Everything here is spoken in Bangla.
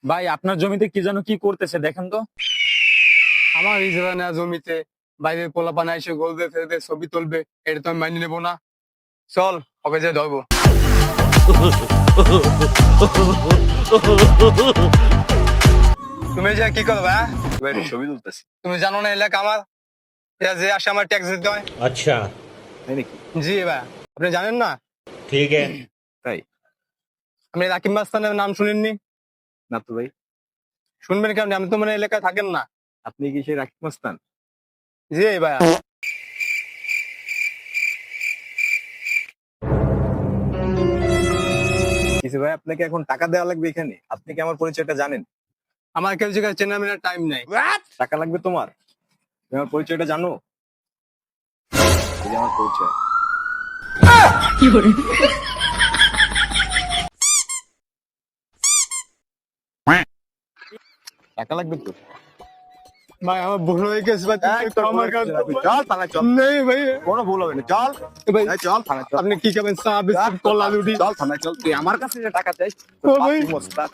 ভাই আপনার জমিতে কি যেন কি করতেছে দেখেন তো। আমার ইজরা নেওয়া জমিতে বাইরের পোলাপানা এসে গলবে ফেলবে ছবি তুলবে, এটা তো আমি মাইনে নেবো না। চল ওকে যে ধরবো। তুমি যে কি করবে? ভাই ছবি তুলতেছি। তুমি জানো না এলাকা আমার, এরা যে আসে আমার ট্যাক্স দিতে হয়। अच्छा তাই নাকি? জি ভাই, আপনি জানেন না? ठीक है। তাই আপনি রাকিব মাস্তানের নাম শুনেননি? না তো ভাই। শুনবেন কেমন? আপনি তো মানে এলাকায় থাকেন না। আপনি কি সেই রাকিব মাস্তান? জি ভাই। কিছু ভাই, আপনাকে এখন টাকা দেওয়া লাগবে এখানে? আপনি কি আমার পরিচয়টা জানেন? আমার কেউ জায়গায় চেনা মেনার টাইম নেই। টাকা লাগবে তোমার? তুমি আমার পরিচয়টা জানো? এই যে আমার পরিচয়। টাকা লাগবে তো? ভাই আমার ভুল হয়ে গেছে ভাই, তুমি একদম ক্ষমা ভুল করে হয়ে গেছে। দাও। চল থানায় চল। নেই ভাই। কোনো ভুল হবে না, চল। ভাই এই চল থানায় চল। আপনি কি খাবেন? চা বিস্কুট কলা রুটি? চল থানায় চল। তুই আমার কাছে যে টাকা চাইছ, ও ভাই। মস্তান।